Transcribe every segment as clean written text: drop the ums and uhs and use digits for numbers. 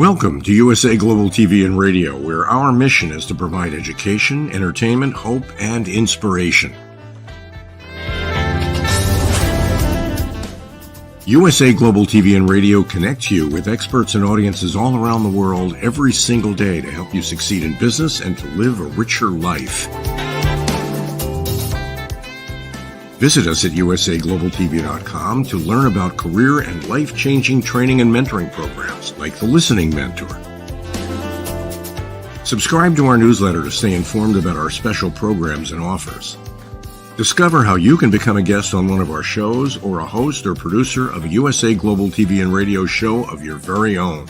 Welcome to USA Global TV and Radio, where our mission is to provide education, entertainment, hope, and inspiration. USA Global TV and Radio connects you with experts and audiences all around the world every single day to help you succeed in business and to live a richer life. Visit us at usaglobaltv.com to learn about career and life-changing training and mentoring programs like the Listening Mentor. Subscribe to our newsletter to stay informed about our special programs and offers. Discover how you can become a guest on one of our shows or a host or producer of a USA Global TV and Radio show of your very own.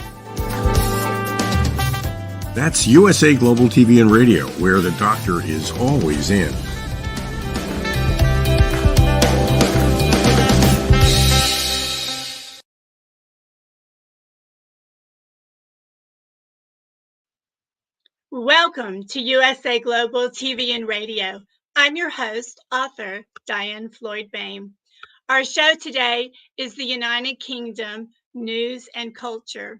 That's USA Global TV and Radio, where the doctor is always in. Welcome to USA Global TV and Radio. I'm your host, author, DIANN Floyd BOEHM. Our show today is the United Kingdom News and Culture.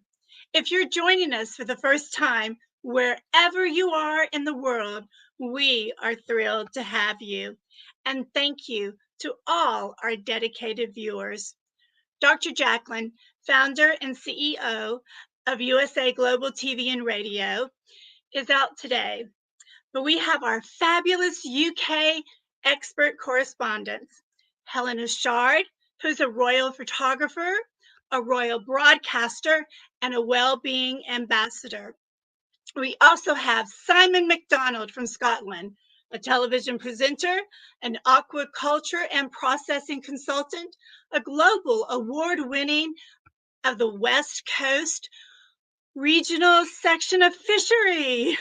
If you're joining us for the first time, wherever you are in the world, we are thrilled to have you. And thank you to all our dedicated viewers. Dr. Jacalyn, founder and CEO of USA Global TV and Radio, is out today, but we have our fabulous UK expert correspondents, HELENA CHARD, who's a royal photographer, a royal broadcaster, and a Wellbeing ambassador. We also have Simon MacDonald from Scotland, a television presenter, an aquaculture and processing consultant, a global award-winning of the West Coast Regional Section of Fishery.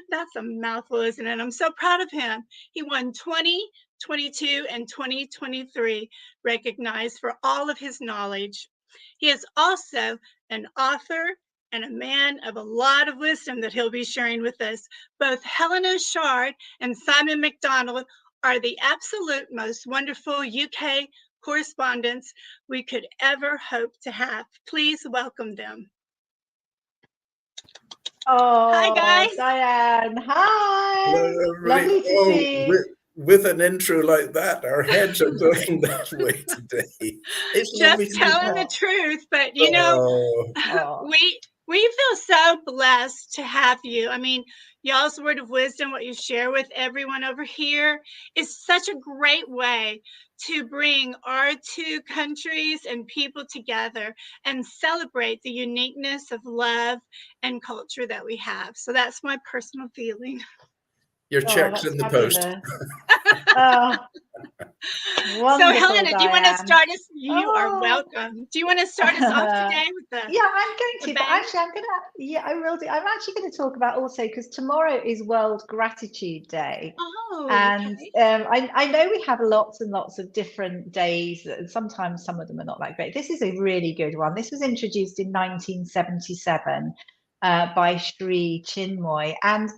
That's a mouthful, isn't it? I'm so proud of him. He won 2022 and 2023, recognized for all of his knowledge. He is also an author and a man of a lot of wisdom that he'll be sharing with us. Both HELENA CHARD and Simon MacDonald are the absolute most wonderful UK correspondents we could ever hope to have. Please welcome them. Oh, hi guys. DIANN, hi. Hello, Lovely to see you. With an intro like that, our heads are going that way today. It's just telling the truth, but you know, we feel so blessed to have you. I mean, y'all's word of wisdom, what you share with everyone over here, is such a great way to bring our two countries and people together and celebrate the uniqueness of love and culture that we have. So that's my personal feeling. Your check's in the post. Wonderful, so Helena, do you want to DIANN. start us? You are welcome. Do you want to start us off today with the Yeah, I'm going to, but actually I will do. I'm actually going to talk about also, because tomorrow is World Gratitude Day. Oh, and okay. I know we have lots and lots of different days, and sometimes some of them are not that great. This is a really good one. This was introduced in 1977 by Sri Chinmoy, and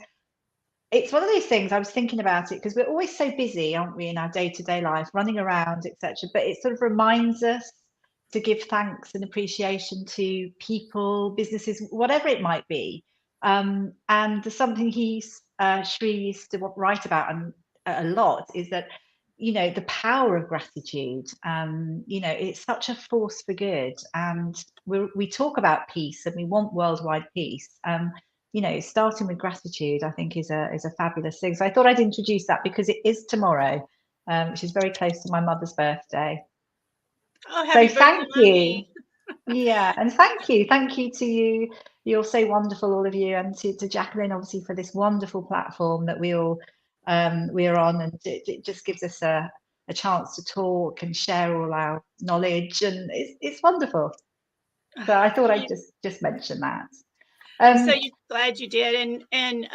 it's one of those things. I was thinking about it because we're always so busy, aren't we, in our day-to-day life, running around, etc. But it sort of reminds us to give thanks and appreciation to people, businesses, whatever it might be. And something Sri used to write about a lot is that, you know, the power of gratitude. You know, it's such a force for good. And we talk about peace and we want worldwide peace. You know, starting with gratitude, I think, is a fabulous thing. So I thought I'd introduce that because it is tomorrow, which is very close to my mother's birthday. Oh, happy so thank birthday, you. Yeah, and thank you to you. You're so wonderful, all of you, and to Jacalyn, obviously, for this wonderful platform that we are on, and it just gives us a chance to talk and share all our knowledge, and it's wonderful. So I thought I'd just mention that. So you're glad you did, and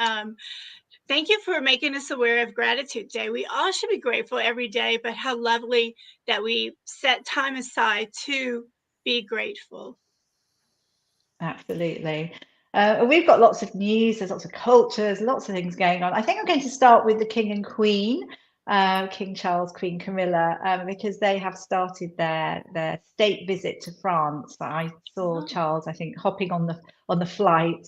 thank you for making us aware of Gratitude Day. We all should be grateful every day, but how lovely that we set time aside to be grateful. Absolutely. We've got lots of news, there's lots of cultures, lots of things going on. I think I'm going to start with the King and Queen, King Charles, Queen Camilla, because they have started their state visit to France. I saw Charles, I think, hopping on the flight.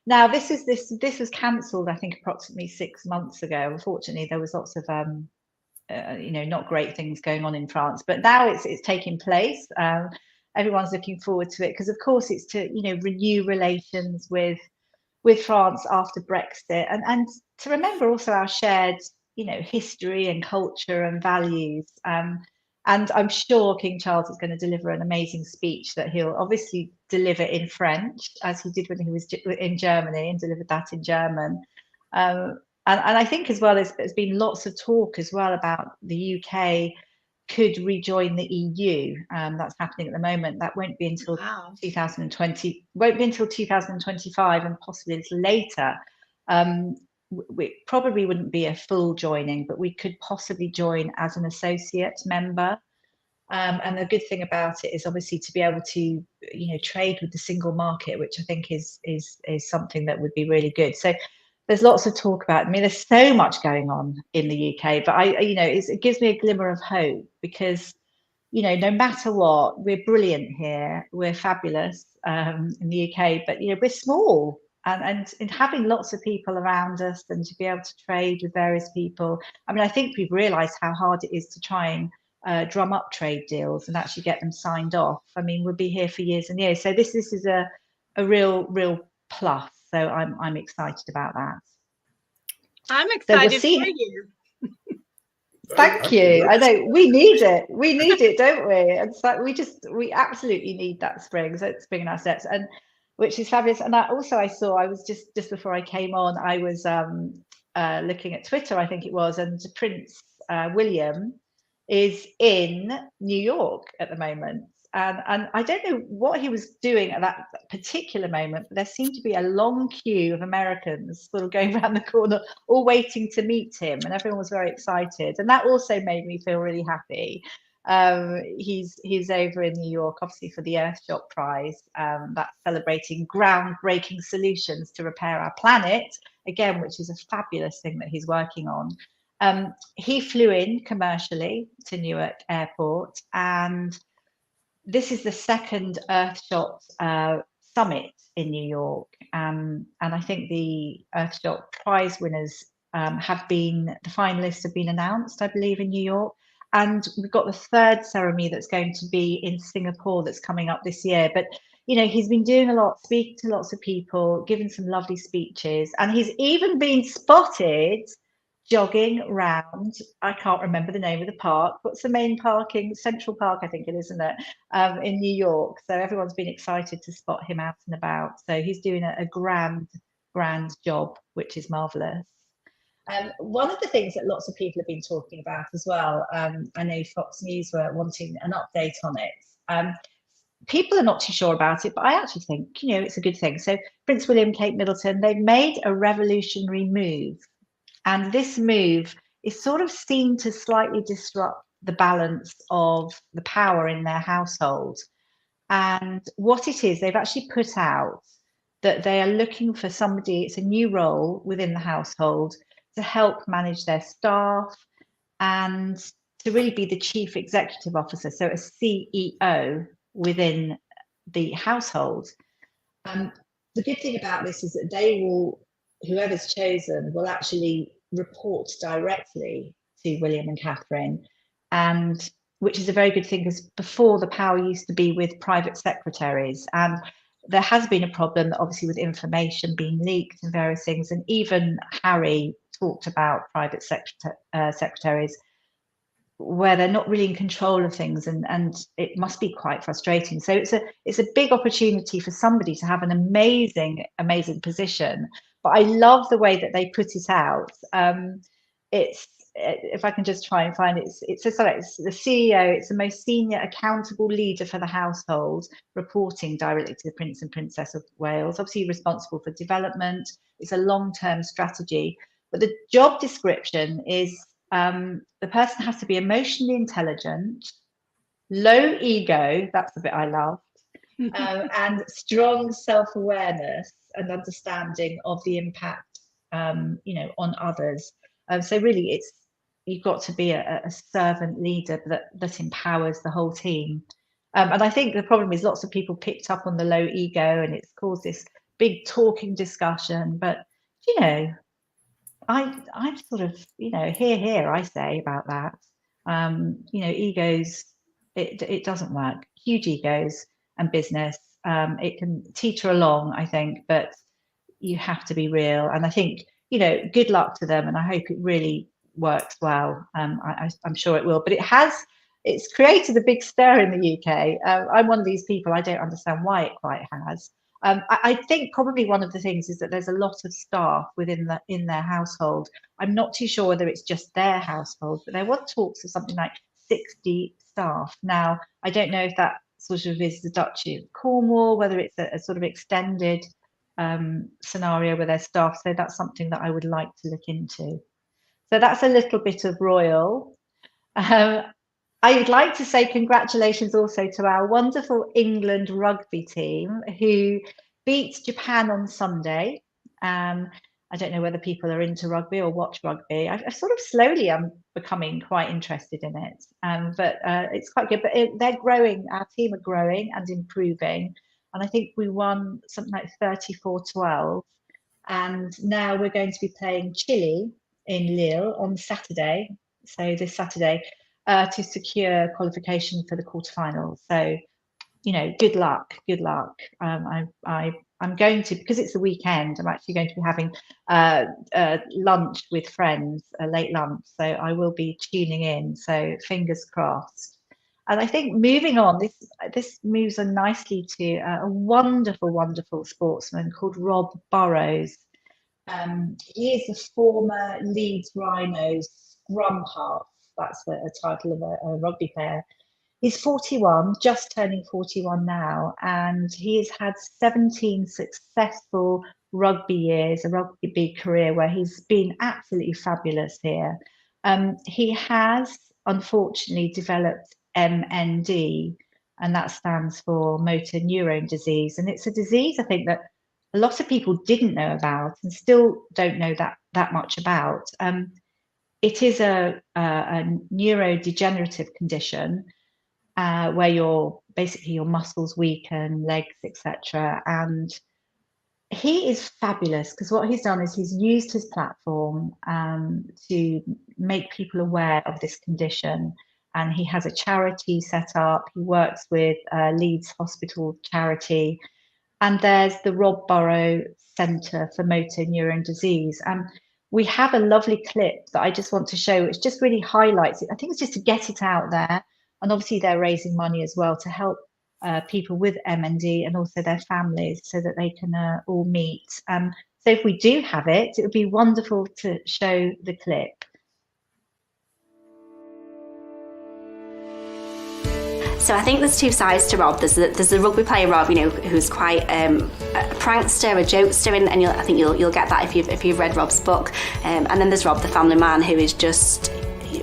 Now this was cancelled, I think, approximately 6 months ago. Unfortunately, there was lots of not great things going on in France, but now it's taking place. Everyone's looking forward to it because, of course, it's to renew relations with France after Brexit, and to remember also our shared history and culture and values. And I'm sure King Charles is going to deliver an amazing speech that he'll obviously deliver in French, as he did when he was in Germany and delivered that in German. And I think as well, there's been lots of talk as well about the UK could rejoin the EU. That's happening at the moment. That won't be until 2020, won't be until 2025 and possibly a little later. We probably wouldn't be a full joining, but we could possibly join as an associate member. And the good thing about it is obviously to be able to, trade with the single market, which I think is something that would be really good. So there's lots of talk about. I mean, there's so much going on in the UK, but it gives me a glimmer of hope because, no matter what, we're brilliant here, we're fabulous in the UK, but we're small. And in having lots of people around us and to be able to trade with various people, I mean, I think we've realised how hard it is to try and drum up trade deals and actually get them signed off. I mean, we'll be here for years and years. So this is a real plus. So I'm excited about that. I'm excited for you. Thank you. I know we need it. We need it, don't we? And so we absolutely need that spring. So it's spring in our steps, and which is fabulous. And I was just before I came on, I was looking at Twitter, I think it was, and Prince William is in New York at the moment. And I don't know what he was doing at that particular moment, but there seemed to be a long queue of Americans sort of going around the corner, all waiting to meet him, and everyone was very excited. And that also made me feel really happy. He's over in New York, obviously, for the Earthshot Prize. That's celebrating groundbreaking solutions to repair our planet, again, which is a fabulous thing that he's working on. He flew in commercially to Newark Airport, and this is the second Earthshot summit in New York. And I think the Earthshot Prize winners the finalists have been announced, I believe, in New York. And we've got the third ceremony that's going to be in Singapore that's coming up this year. But, he's been doing a lot, speaking to lots of people, giving some lovely speeches. And he's even been spotted jogging around, I can't remember the name of the park. What's the main parking? Central Park, I think it is, isn't it? In New York. So everyone's been excited to spot him out and about. So he's doing a grand job, which is marvellous. One of the things that lots of people have been talking about as well, I know Fox News were wanting an update on it. People are not too sure about it, but I actually think, it's a good thing. So Prince William, Kate Middleton, they've made a revolutionary move. And this move is sort of seen to slightly disrupt the balance of the power in their household. And what it is, they've actually put out that they are looking for somebody, it's a new role within the household, to help manage their staff and to really be the chief executive officer, so a CEO within the household. The good thing about this is that whoever's chosen will actually report directly to William and Catherine, and which is a very good thing, because before the power used to be with private secretaries, and there has been a problem, obviously, with information being leaked and various things. And even Harry talked about private secretaries where they're not really in control of things, and it must be quite frustrating. So it's a big opportunity for somebody to have an amazing position. But I love the way that they put it out. It's, if I can just try and find it, it says like, it's the CEO, it's the most senior accountable leader for the household, reporting directly to the Prince and Princess of Wales, obviously responsible for development. It's a long-term strategy. But the job description is the person has to be emotionally intelligent, low ego, that's the bit I loved, and strong self-awareness and understanding of the impact, on others. So really, you've got to be a servant leader that empowers the whole team. And I think the problem is lots of people picked up on the low ego, and it's caused this big talking discussion. But, you know, I'm sort of, you know, here I say about that. You know, egos, it doesn't work. Huge egos and business, it can teeter along, I think, but you have to be real. And I think, you know, good luck to them, and I hope it really works well. I'm sure it will, but it's created a big stir in the UK. I'm one of these people, I don't understand why it quite has. I think probably one of the things is that there's a lot of staff in their household. I'm not too sure whether it's just their household, but there were talks of something like 60 staff. Now, I don't know if that sort of is the Duchy of Cornwall, whether it's a sort of extended scenario with their staff. So that's something that I would like to look into. So that's a little bit of royal. I would like to say congratulations also to our wonderful England rugby team who beat Japan on Sunday. I don't know whether people are into rugby or watch rugby. I sort of slowly am becoming quite interested in it, but it's quite good. But they're growing, our team are growing and improving. And I think we won something like 34-12. And now we're going to be playing Chile in Lille on Saturday. So this Saturday, to secure qualification for the quarterfinals. So, you know, good luck. I'm going to, because it's the weekend, I'm actually going to be having lunch with friends, a late lunch. So I will be tuning in. So fingers crossed. And I think moving on, this moves on nicely to a wonderful, wonderful sportsman called Rob Burrows. He is the former Leeds Rhinos scrum half. That's a title of a rugby player. He's 41, just turning 41 now, and he has had 17 successful rugby years, a rugby career where he's been absolutely fabulous here. He has unfortunately developed MND, and that stands for motor neurone disease. And it's a disease I think that a lot of people didn't know about and still don't know that much about. It is a neurodegenerative condition where your muscles weaken, legs, etc. And he is fabulous because what he's done is he's used his platform to make people aware of this condition. And he has a charity set up. He works with Leeds Hospital charity. And there's the Rob Burrow Centre for Motor Neurone Disease. And we have a lovely clip that I just want to show, which just really highlights it. I think it's just to get it out there. And obviously they're raising money as well to help people with MND and also their families so that they can all meet. So if we do have it, it would be wonderful to show the clip. So I think there's two sides to Rob. There's the rugby player Rob, you know, who's quite a prankster, a jokester, and I think you'll get that if you've read Rob's book. And then there's Rob, the family man, who is just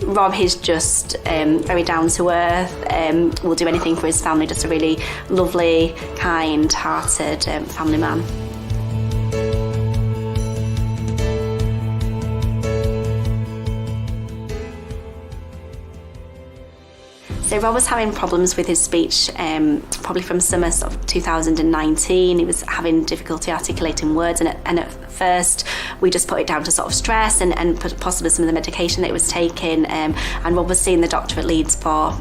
very down to earth. Will do anything for his family. Just a really lovely, kind-hearted family man. So Rob was having problems with his speech probably from summer sort of 2019. He was having difficulty articulating words, and at first we just put it down to sort of stress and possibly some of the medication that he was taking. And Rob was seeing the doctor at Leeds for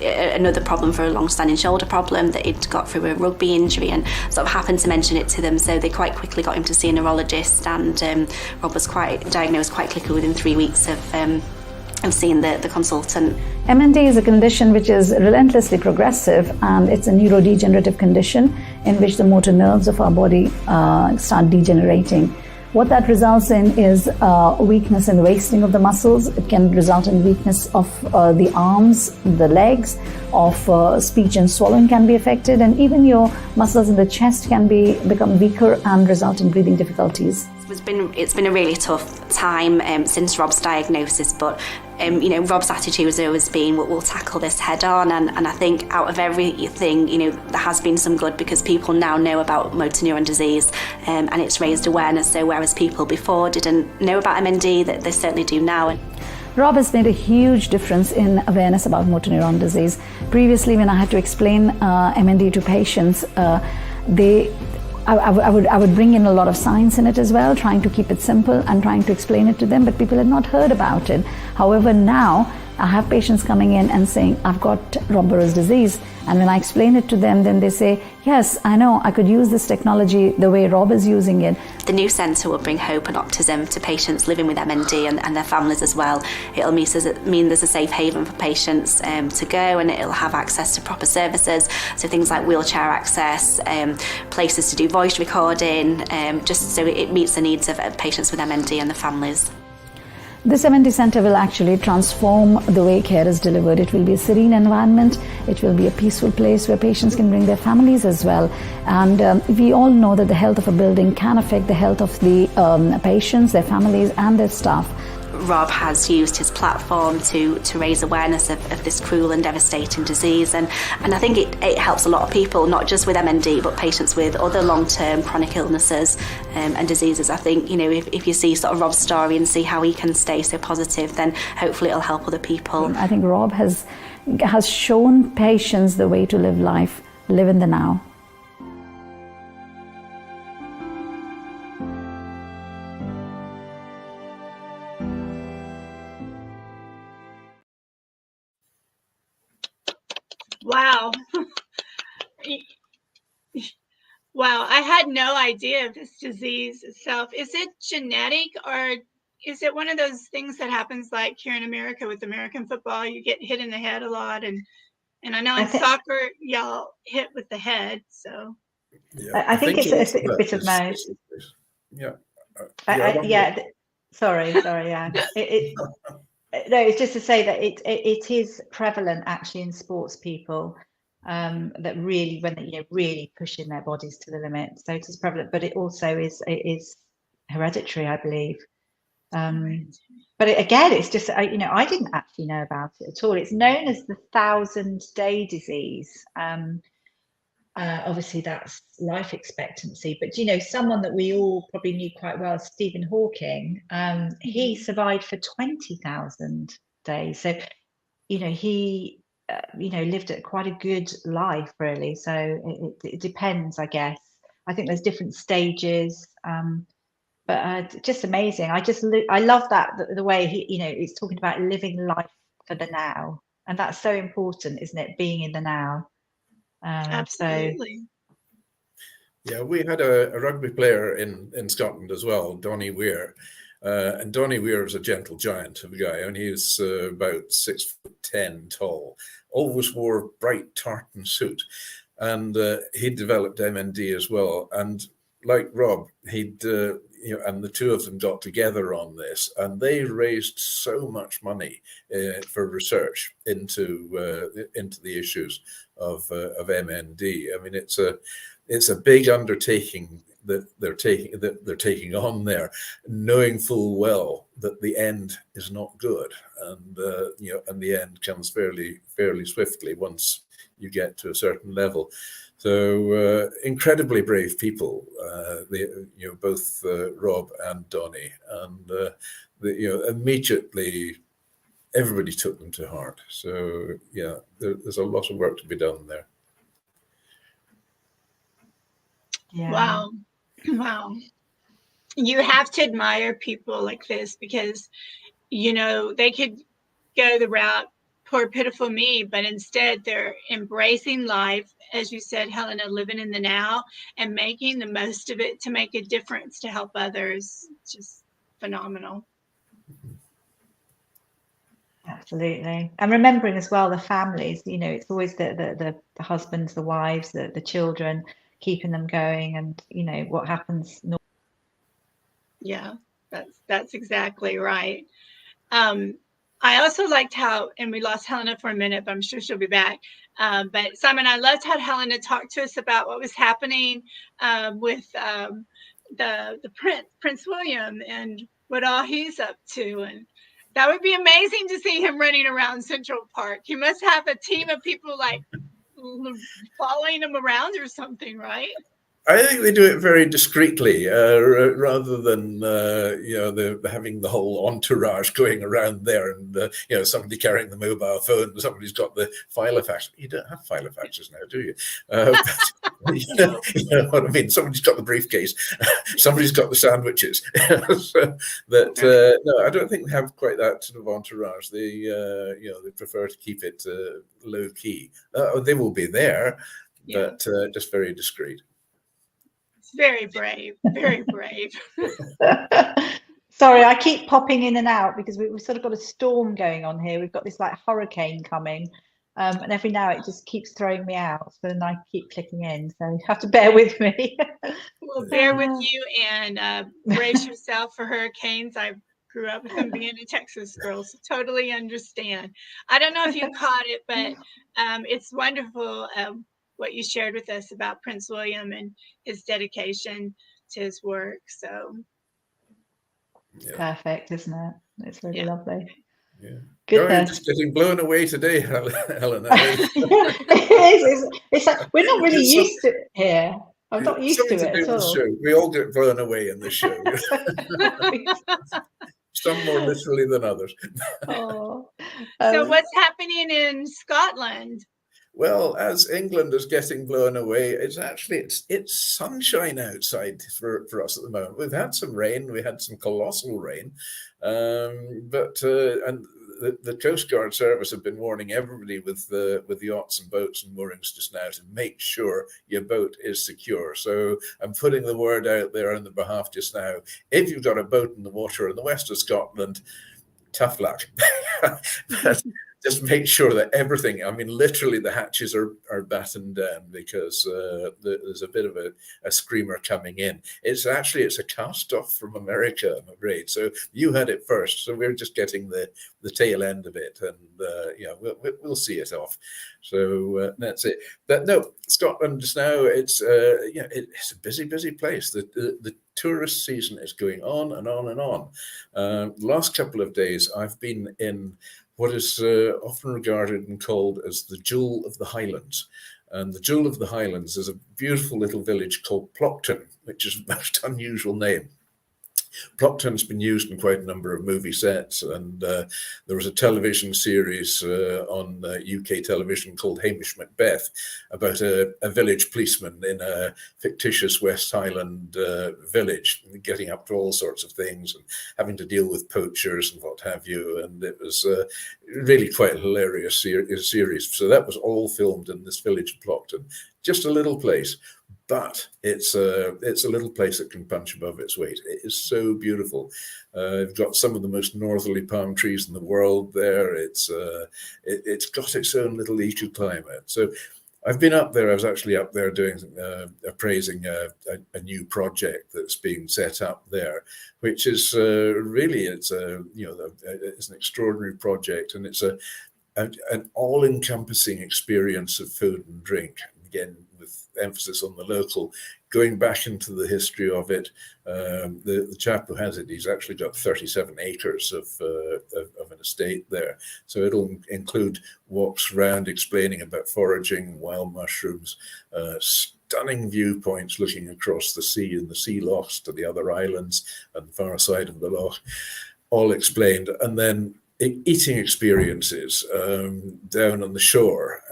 another problem, for a long-standing shoulder problem that he'd got through a rugby injury, and sort of happened to mention it to them. So they quite quickly got him to see a neurologist, and Rob was diagnosed quite quickly within 3 weeks of seeing the consultant. MND is a condition which is relentlessly progressive, and it's a neurodegenerative condition in which the motor nerves of our body start degenerating. What that results in is weakness and wasting of the muscles. It can result in weakness of the arms, the legs, of speech and swallowing can be affected, and even your muscles in the chest can become weaker and result in breathing difficulties. It's been a really tough time since Rob's diagnosis, but Rob's attitude has always been, we'll tackle this head on, and I think out of everything, there has been some good, because people now know about motor neuron disease, and it's raised awareness. So whereas people before didn't know about MND, that they certainly do now. Rob has made a huge difference in awareness about motor neuron disease. Previously, when I had to explain MND to patients, I would bring in a lot of science in it as well, trying to keep it simple and trying to explain it to them, but people had not heard about it. However, now I have patients coming in and saying, I've got Rob Burrows' disease. And when I explain it to them, then they say, yes, I know, I could use this technology the way Rob is using it. The new centre will bring hope and optimism to patients living with MND and their families as well. It'll mean there's a safe haven for patients to go, and it'll have access to proper services, so things like wheelchair access, places to do voice recording, just so it meets the needs of patients with MND and the families. This MND Centre will actually transform the way care is delivered. It will be a serene environment. It will be a peaceful place where patients can bring their families as well. And we all know that the health of a building can affect the health of the patients, their families and their staff. Rob has used his platform to raise awareness of this cruel and devastating disease, and I think it helps a lot of people, not just with MND but patients with other long-term chronic illnesses and diseases. I think, you know, if you see sort of Rob's story and see how he can stay so positive, then hopefully it'll help other people. I think Rob has shown patients the way to live life, live in the now. Wow. Wow, I had no idea of this disease itself. Is it genetic, or is it one of those things that happens like here in America with American football? You get hit in the head a lot, and I know in soccer y'all hit with the head. So yeah, I think it's a bit of most. Yeah. Sorry. Yeah. No, it's just to say that it is prevalent actually in sports people that really, when they really pushing their bodies to the limit. So it is prevalent, but it also is hereditary, I believe. But again, it's just I didn't actually know about it at all. It's known as the 1,000-day disease. Obviously, that's life expectancy. But someone that we all probably knew quite well, Stephen Hawking, he survived for 20,000 days. So, he, lived a quite a good life, really. So it depends, I guess. I think there's different stages, but just amazing. I love that the way he, he's talking about living life for the now, and that's so important, isn't it? Being in the now. Absolutely. Yeah, we had a rugby player in Scotland as well, Donny Weir. And Donny Weir is a gentle giant of a guy, and he was about 6'10" tall, always wore a bright tartan suit. And he developed MND as well. And like Rob, and the two of them got together on this, and they raised so much money for research into the issues of MND. I mean, it's a big undertaking that they're taking on there, knowing full well that the end is not good, and and the end comes fairly swiftly once you get to a certain level. So incredibly brave people, both Rob and Donny, and immediately everybody took them to heart. So yeah, there's a lot of work to be done there. Yeah. Wow. You have to admire people like this, because they could go the route, poor pitiful me, but instead they're embracing life, as you said, Helena, living in the now and making the most of it to make a difference, to help others. Just phenomenal. Absolutely. And remembering as well the families, it's always the husbands, the wives, the children, keeping them going, and what happens. Yeah, that's exactly right. I also liked how, and we lost Helena for a minute, but I'm sure she'll be back. But Simon, I loved how Helena talked to us about what was happening with the Prince William and what all he's up to. And that would be amazing to see him running around Central Park. He must have a team of people like following him around or something, right? I think they do it very discreetly, rather than having the whole entourage going around there, and somebody carrying the mobile phone, and somebody's got the filofax. You don't have filofaxes now, do you? But, you know what I mean. Somebody's got the briefcase, somebody's got the sandwiches. So that no, I don't think they have quite that sort of entourage. They they prefer to keep it low key. They will be there, but just very discreet. Very brave, very brave. Sorry, I keep popping in and out because we've sort of got a storm going on here. We've got this like hurricane coming, and every now it just keeps throwing me out. So then I keep clicking in. So you have to bear with me. Well, bear with you and brace yourself for hurricanes. I grew up with them being a Texas girl, so totally understand. I don't know if you caught it, but it's wonderful what you shared with us about Prince William and his dedication to his work. So perfect, isn't it? It's really lovely. Yeah. Goodness. You're just getting blown away today, Helena. It's like, we're not really used to it here. I'm not used to it at all. Show. We all get blown away in this show. Some more literally than others. So what's happening in Scotland? Well, as England is getting blown away, it's sunshine outside for us at the moment. We've had some rain, we had some colossal rain, but the Coast Guard Service have been warning everybody with the yachts and boats and moorings just now to make sure your boat is secure. So I'm putting the word out there on the behalf just now. If you've got a boat in the water in the west of Scotland, tough luck. Just make sure that everything, I mean, literally the hatches are battened down because there's a bit of a screamer coming in. It's a cast off from America, I'm afraid. So you had it first. So we're just getting the tail end of it, and we'll see it off. So that's it. But no, Scotland just now, it's a busy place. The tourist season is going on and on and on. The last couple of days, I've been in what is often regarded and called as the Jewel of the Highlands. And the Jewel of the Highlands is a beautiful little village called Plockton, which is a most unusual name. Plockton's been used in quite a number of movie sets, and there was a television series on UK television called Hamish Macbeth about a village policeman in a fictitious West Highland village, getting up to all sorts of things and having to deal with poachers and what have you. And it was really quite a hilarious series. So that was all filmed in this village of Plockton. Just a little place. But it's a little place that can punch above its weight. It is so beautiful. You've got some of the most northerly palm trees in the world there. It's got its own little ecoclimate. So I've been up there. I was actually up there doing appraising a new project that's being set up there, which is really it's an extraordinary project, and it's an all-encompassing experience of food and drink. Again, with emphasis on the local, going back into the history of it. The chap who has it, he's actually got 37 acres of an estate there. So it'll include walks around explaining about foraging, wild mushrooms, stunning viewpoints looking across the sea and the sea lochs to the other islands and the far side of the loch, all explained. And then eating experiences down on the shore.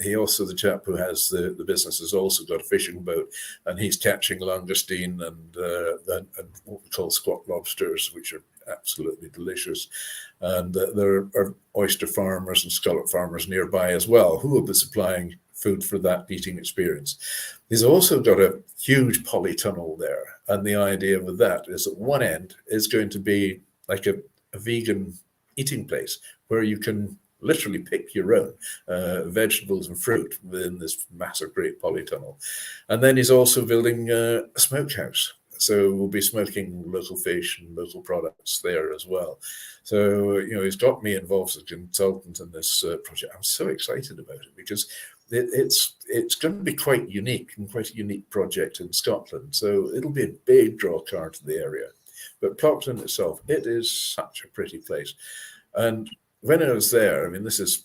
He also, the chap who has the business, has also got a fishing boat, and he's catching langoustine and what we call squat lobsters, which are absolutely delicious. And there are oyster farmers and scallop farmers nearby as well, who will be supplying food for that eating experience. He's also got a huge polytunnel there, and the idea with that is at one end is going to be like a vegan eating place where you can literally pick your own vegetables and fruit within this massive great polytunnel. And then he's also building a smokehouse. So we'll be smoking local fish and local products there as well. So, he's got me involved as a consultant in this project. I'm so excited about it because it's going to be quite unique and quite a unique project in Scotland. So it'll be a big draw card to the area. But Plockton itself, it is such a pretty place. And when I was there, I mean, this is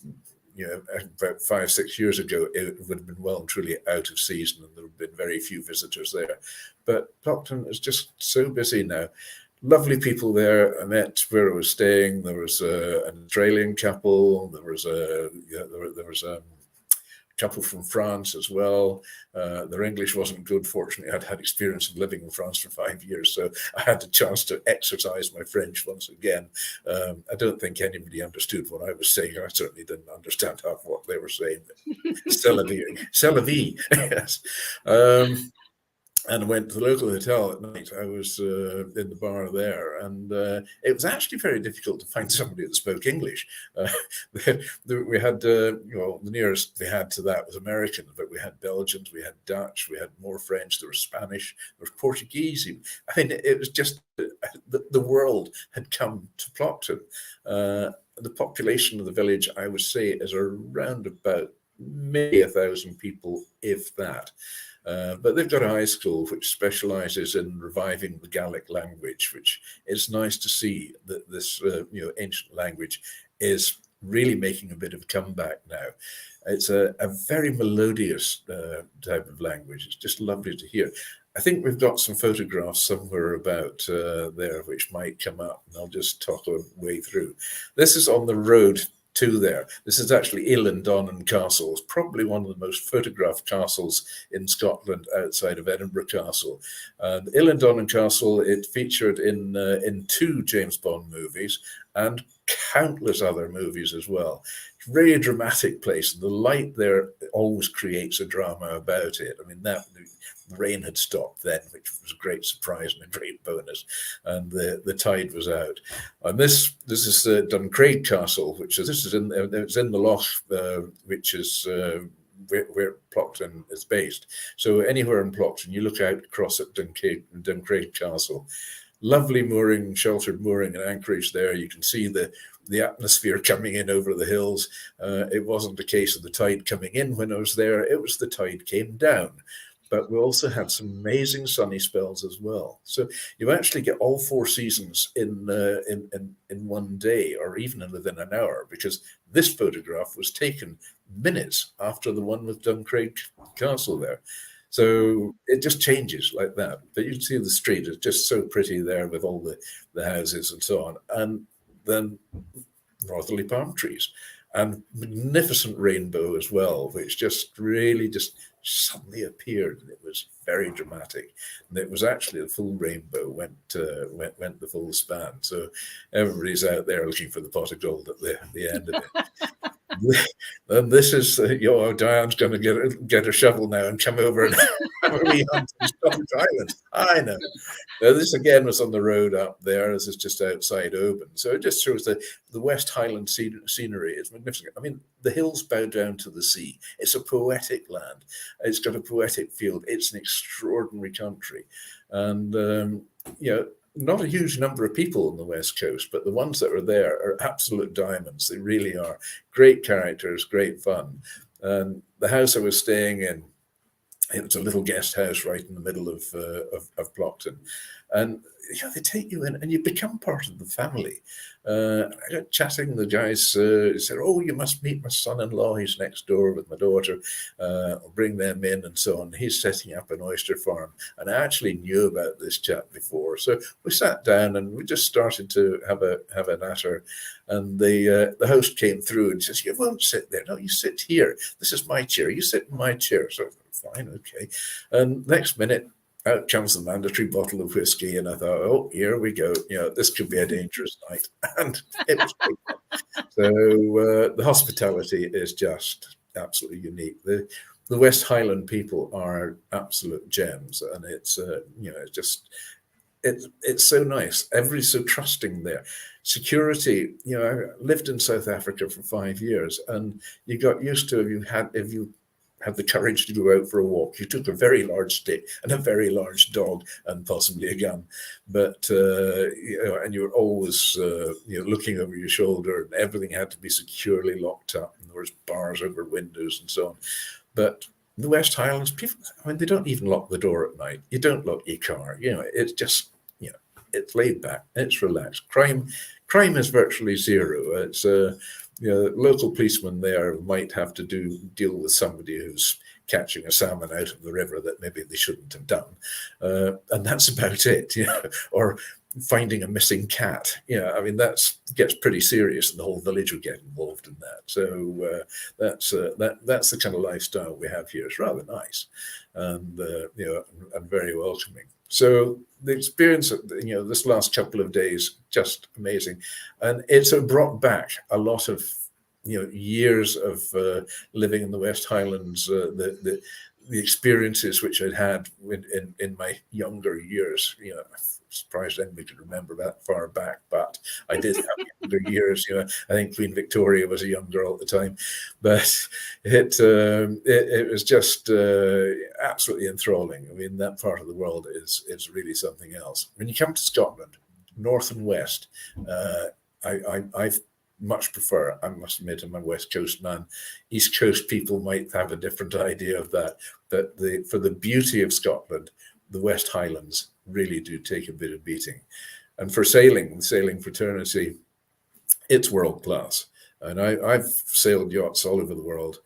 about 5-6 years ago, it would have been well and truly out of season, and there would have been very few visitors there. But Plockton is just so busy now. Lovely people there. I met where I was staying. There was an Australian couple. There was a couple from France as well. Their English wasn't good. Fortunately, I'd had experience of living in France for 5 years, so I had the chance to exercise my French once again. I don't think anybody understood what I was saying. I certainly didn't understand half what they were saying. C'est la vie. C'est la vie. Yes. And I went to the local hotel at night. I was in the bar there, and it was actually very difficult to find somebody that spoke English. We had, the nearest we had to that was American, but we had Belgians, we had Dutch, we had more French, there was Spanish, there was Portuguese. I mean, it was just the world had come to Plockton. The population of the village, I would say, is around about maybe 1,000 people, if that. But they've got a high school which specialises in reviving the Gaelic language, which is nice to see that this ancient language is really making a bit of a comeback now. It's a very melodious type of language. It's just lovely to hear. I think we've got some photographs somewhere about there which might come up, and I'll just talk our way through. This is on the road to there. This is actually Ilendonnan Castle. It's probably one of the most photographed castles in Scotland outside of Edinburgh Castle. Ilendonnan Castle, it featured in 2 James Bond movies and countless other movies as well. It's a very dramatic place. The light there always creates a drama about it. I mean, the rain had stopped then, which was a great surprise and a great bonus, and the tide was out. And this is Duncraig Castle, it's in the loch, which is where Plockton is based. So anywhere in Plockton, you look out across at Duncraig Castle. Lovely mooring, sheltered mooring and anchorage there. You can see the atmosphere coming in over the hills. It wasn't a case of the tide coming in when I was there. It was the tide came down. But we also had some amazing sunny spells as well. So you actually get all 4 seasons in one day, or even within an hour, because this photograph was taken minutes after the one with Duncraig Castle there. So it just changes like that. But you can see the street is just so pretty there with all the houses and so on. And then northerly palm trees and magnificent rainbow as well, which just really just suddenly appeared, and it was very dramatic. And it was actually the full rainbow went the full span. So everybody's out there looking for the pot of gold at the end of it. And this is Diane's going to get a shovel now and come over and have a wee hunt in Scottish Islands. I know. Now, this again was on the road up there. This is just outside Oban. So it just shows the West Highland scenery is magnificent. I mean, the hills bow down to the sea. It's a poetic land. It's got a poetic field. It's an extraordinary country. And, not a huge number of people on the West Coast, but the ones that are there are absolute diamonds. They really are. Great characters, great fun. And the house I was staying in, it was a little guest house right in the middle of Plockton. And they take you in and you become part of the family. I got chatting, the guys said, "Oh, you must meet my son-in-law. He's next door with my daughter. I'll bring them in," and so on. He's setting up an oyster farm. And I actually knew about this chap before. So we sat down and we just started to have a natter. And the host came through and says, "You won't sit there. No, you sit here. This is my chair. You sit in my chair." So fine, okay. And next minute, out comes the mandatory bottle of whiskey, and I thought, "Oh, here we go. This could be a dangerous night." And it was great. So the hospitality is just absolutely unique. The West Highland people are absolute gems, and it's it's so nice. Everybody's so trusting there. Security. I lived in South Africa for 5 years, and you got used to if you had the courage to go out for a walk, you took a very large stick and a very large dog and possibly a gun, but and you were always looking over your shoulder, and everything had to be securely locked up, and there was bars over windows and so on. But in the West Highlands, people, they don't even lock the door at night. You don't lock your car. It's just it's laid back, it's relaxed. Crime crime is virtually zero. It's local policemen there might have to deal with somebody who's catching a salmon out of the river that maybe they shouldn't have done, and that's about it. Or finding a missing cat. I mean, that gets pretty serious, and the whole village would get involved in that. So that's the kind of lifestyle we have here. It's rather nice, and and very welcoming. So the experience, this last couple of days, just amazing, and it's brought back a lot of years of living in the West Highlands, the experiences which I'd had in my younger years. Surprised anybody could remember that far back, but I did have younger years. I think Queen Victoria was a young girl at the time, but it was just absolutely enthralling. I mean, that part of the world is really something else. When you come to Scotland, north and west, I much prefer, I must admit, I'm a West Coast man. East Coast people might have a different idea of that, but for the beauty of Scotland, the West Highlands really do take a bit of beating. And for sailing fraternity, it's world class. And I've sailed yachts all over the world,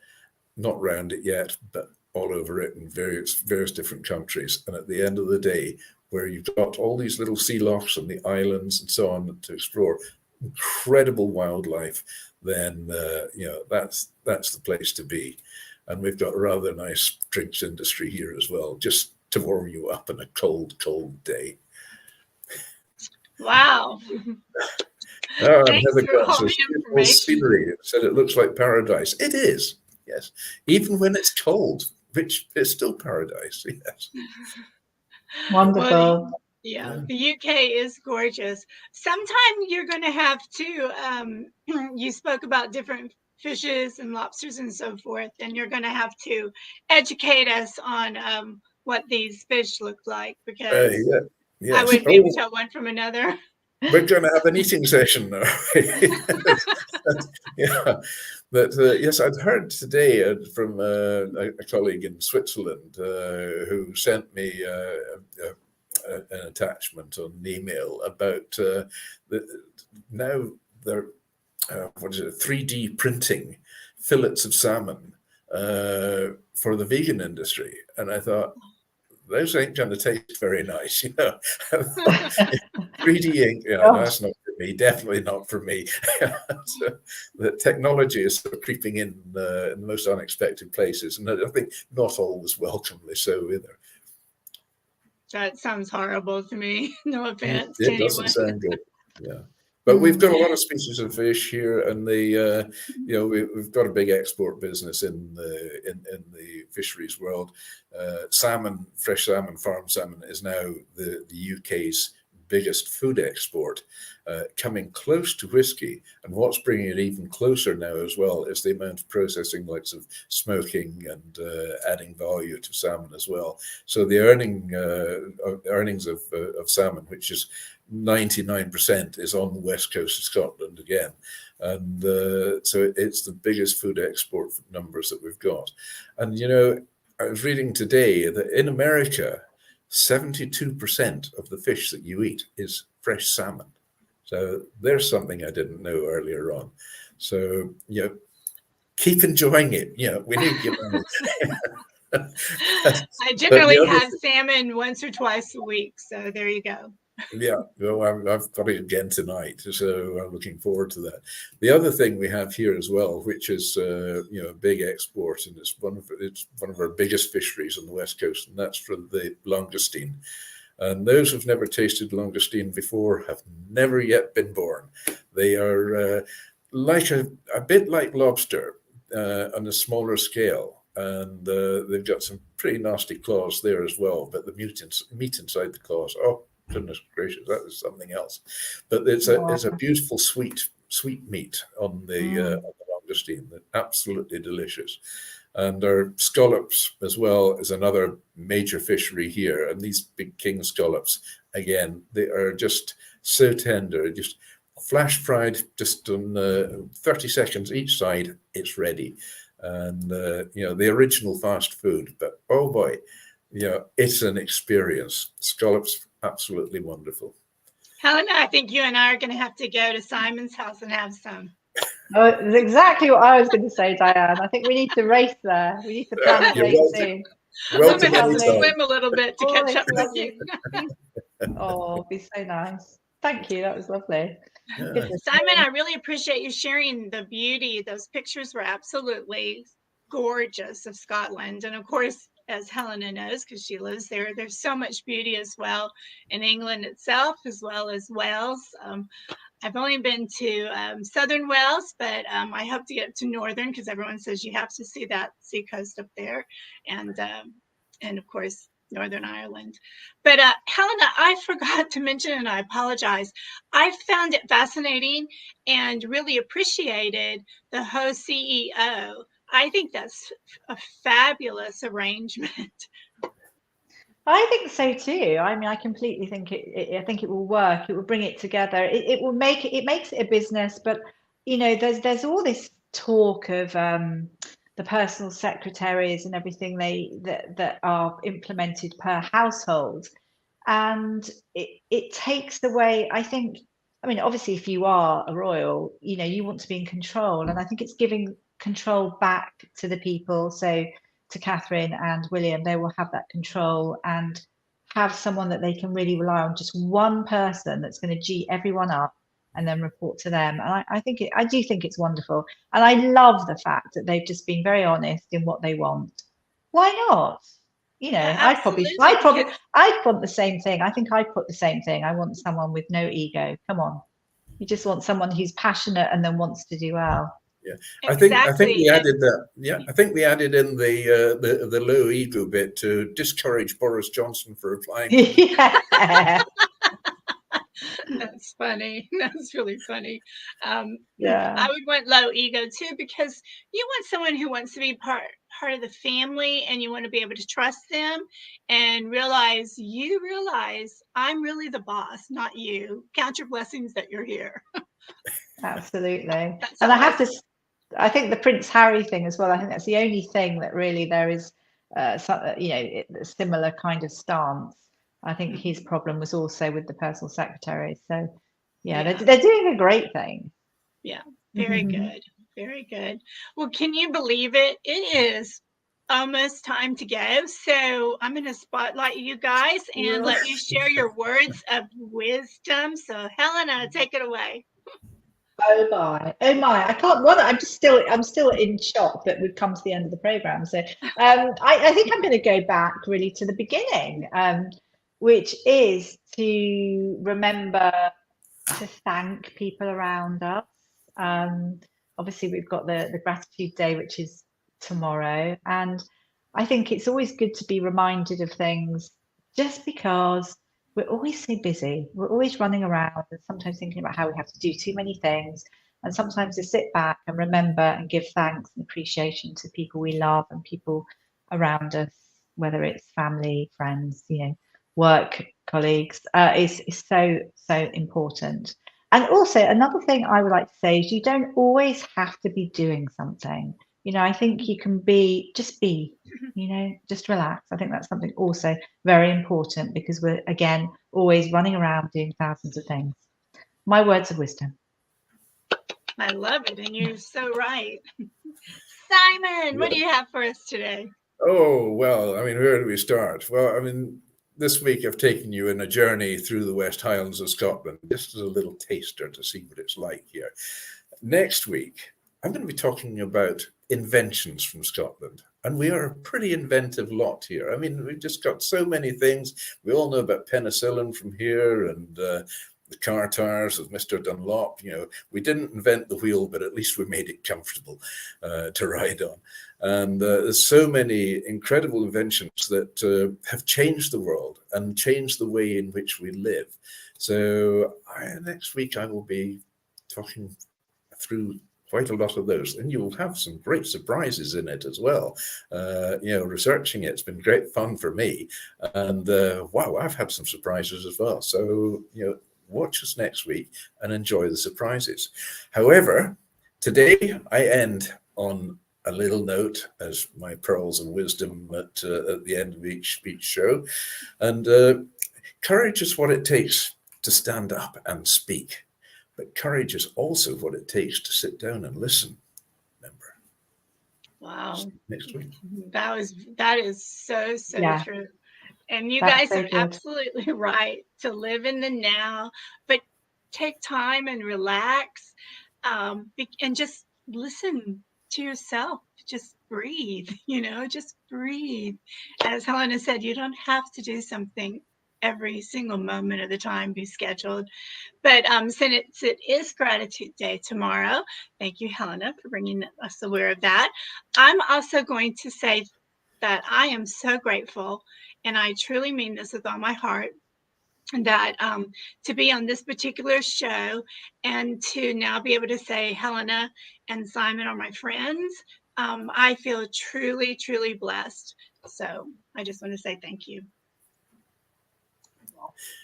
not round it yet, but all over it in various different countries. And at the end of the day, where you've got all these little sea lochs and the islands and so on to explore, incredible wildlife, then that's the place to be. And we've got a rather nice drinks industry here as well, just to warm you up on a cold day. Wow. Thanks for all the information. Scenery. It said it looks like paradise. It is, yes. Even when it's cold, which is still paradise, yes. Wonderful. Well, yeah, the UK is gorgeous. Sometime you're going to have to, you spoke about different fishes and lobsters and so forth, and you're going to have to educate us on what these fish look like, because yes. I wouldn't be able to tell one from another. We're going to have an eating session now. But yes, I'd heard today from a colleague in Switzerland who sent me an attachment on an email about now they're 3D printing fillets of salmon for the vegan industry, and I thought, those ain't going to taste very nice, 3D ink, that's not for me, definitely not for me. So the technology is sort of creeping in the most unexpected places, and I think not always welcomely so either. That sounds horrible to me. No offense to anyone. It doesn't sound good, yeah. But we've got a lot of species of fish here, and we've got a big export business in the fisheries world. Salmon, fresh salmon, farm salmon is now the UK's biggest food export, coming close to whiskey. And what's bringing it even closer now as well is the amount of processing, likes of smoking and adding value to salmon as well. So the earnings of salmon, which is 99%, is on the west coast of Scotland again. And so it's the biggest food export numbers that we've got. And, I was reading today that in America, 72% of the fish that you eat is fresh salmon. So there's something I didn't know earlier on. So, keep enjoying it. We need your money. I generally have salmon once or twice a week. So there you go. Yeah, well, I've got it again tonight, so I'm looking forward to that. The other thing we have here as well, which is a big export, and it's one of our biggest fisheries on the west coast, and that's for the langoustine. And those who've never tasted langoustine before have never yet been born. They are like a bit like lobster on a smaller scale, and they've got some pretty nasty claws there as well. But the meat inside the claws, oh goodness gracious, that is something else. But it's a beautiful sweet meat on the langoustine, absolutely delicious. And our scallops as well is another major fishery here. And these big king scallops, again, they are just so tender, just flash fried, just on 30 seconds each side, it's ready. And, the original fast food, but oh boy, it's an experience. Scallops, absolutely wonderful. Helena, I think you and I are going to have to go to Simon's house and have some. Oh, it's exactly what I was going to say, Diane. I think we need to race there. We need to plan a You're race welcome. soon. I'm going to have to anytime. swim a little bit to Oh, catch it's up with lovely. you. Oh, it'd be so nice. Thank you. That was lovely. Yeah. Goodness Simon, me. I really appreciate you sharing the beauty. Those pictures were absolutely gorgeous of Scotland. And of course, as Helena knows, because she lives there, there's so much beauty as well in England itself, as well as Wales. I've only been to southern Wales, but I hope to get to northern, because everyone says you have to see that sea coast up there, and of course Northern Ireland. But Helena, I forgot to mention, and I apologize, I found it fascinating and really appreciated the host CEO. I think that's a fabulous arrangement. I think so too. I mean, I completely think I think it will work. It will bring it together. It will make it. It makes it a business. But you know, there's all this talk of the personal secretaries and everything that are implemented per household, and it takes away. I think. I mean, obviously, if you are a royal, you know, you want to be in control, and I think it's giving control back to the people. So to Catherine and William, they will have that control and have someone that they can really rely on, just one person that's going to G everyone up and then report to them. And I do think it's wonderful. And I love the fact that they've just been very honest in what they want. Why not? You know, Yeah, I'd want the same thing. I think I'd put the same thing. I want someone with no ego. Come on. You just want someone who's passionate and then wants to do well. Yeah, exactly. I think we added that. Yeah, I think we added in the low ego bit to discourage Boris Johnson for applying. Yeah. That's funny. That's really funny. Yeah. I would want low ego too, because you want someone who wants to be part of the family, and you want to be able to trust them and realize I'm really the boss, not you. Count your blessings that you're here. Absolutely. And I think the Prince Harry thing as well, I think that's the only thing that really there is a similar kind of stance. I think his problem was also with the personal secretary. So yeah. They're doing a great thing. Yeah, very good. Very good. Well, can you believe it? It is almost time to go. So I'm going to spotlight you guys and let you share your words of wisdom. So Helena, take it away. Oh my! I can't. I'm still in shock that we've come to the end of the program. So I think I'm going to go back really to the beginning, which is to remember to thank people around us. Obviously, we've got the Gratitude Day, which is tomorrow, and I think it's always good to be reminded of things, just because we're always so busy. We're always running around and sometimes thinking about how we have to do too many things. And sometimes to sit back and remember and give thanks and appreciation to people we love and people around us, whether it's family, friends, you know, work colleagues, is so important. And also another thing I would like to say is you don't always have to be doing something. You know, I think you can just be, you know, just relax. I think that's something also very important, because we're, again, always running around doing thousands of things. My words of wisdom. I love it. And you're so right. Simon, what do you have for us today? Oh, well, I mean, where do we start? Well, I mean, this week I've taken you on a journey through the West Highlands of Scotland, just as a little taster to see what it's like here. Next week, I'm going to be talking about inventions from Scotland. And we are a pretty inventive lot here. I mean, we've just got so many things. We all know about penicillin from here, and the car tires of Mr. Dunlop. You know, we didn't invent the wheel, but at least we made it comfortable to ride on. And there's so many incredible inventions that have changed the world and changed the way in which we live. So next week I will be talking through quite a lot of those, and you'll have some great surprises in it as well. You know, researching it's been great fun for me, and wow, I've had some surprises as well. So, you know, watch us next week and enjoy the surprises. However, today I end on a little note as my pearls of wisdom at the end of each show, and courage is what it takes to stand up and speak. But courage is also what it takes to sit down and listen. Remember. Wow. Next week. That is so Yeah. true. And you That's guys so are good. absolutely right to live in the now, but take time and relax, and just listen to yourself. Just breathe, just breathe. As Helena said, you don't have to do something every single moment of the time, be scheduled. But since it is Gratitude Day tomorrow, thank you, Helena, for bringing us aware of that. I'm also going to say that I am so grateful, and I truly mean this with all my heart, that to be on this particular show and to now be able to say Helena and Simon are my friends, I feel truly, truly blessed. So I just want to say thank you.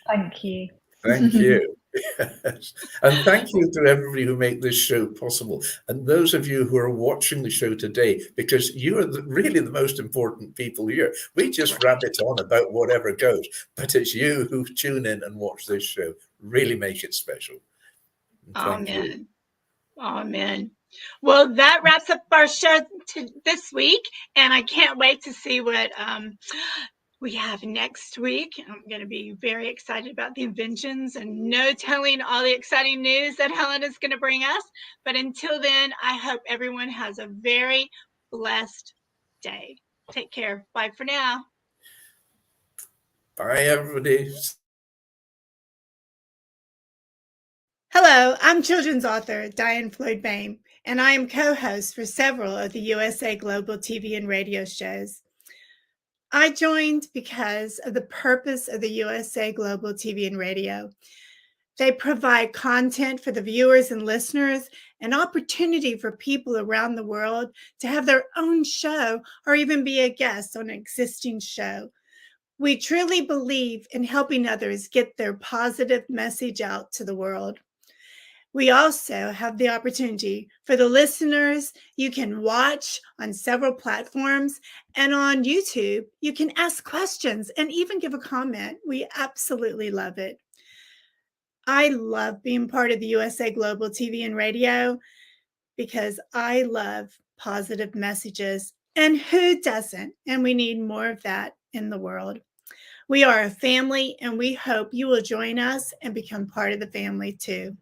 Thank you. Thank you. Yes. And thank you to everybody who make this show possible. And those of you who are watching the show today, because you are really the most important people here. We just rabbit on about whatever goes, but it's you who tune in and watch this show. Really make it special. Thank you. Amen. Well, that wraps up our show this week, and I can't wait to see what we have next week. I'm going to be very excited about the inventions and no telling all the exciting news that Helena's going to bring us. But until then, I hope everyone has a very blessed day. Take care. Bye for now. Bye, everybody. Hello, I'm children's author DIANN Floyd BOEHM, and I am co-host for several of the USA Global TV and radio shows. I joined because of the purpose of the USA Global TV and radio. They provide content for the viewers and listeners, an opportunity for people around the world to have their own show or even be a guest on an existing show. We truly believe in helping others get their positive message out to the world. We also have the opportunity for the listeners. You can watch on several platforms, and on YouTube, you can ask questions and even give a comment. We absolutely love it. I love being part of the USA Global TV and radio because I love positive messages, and who doesn't? And we need more of that in the world. We are a family, and we hope you will join us and become part of the family too.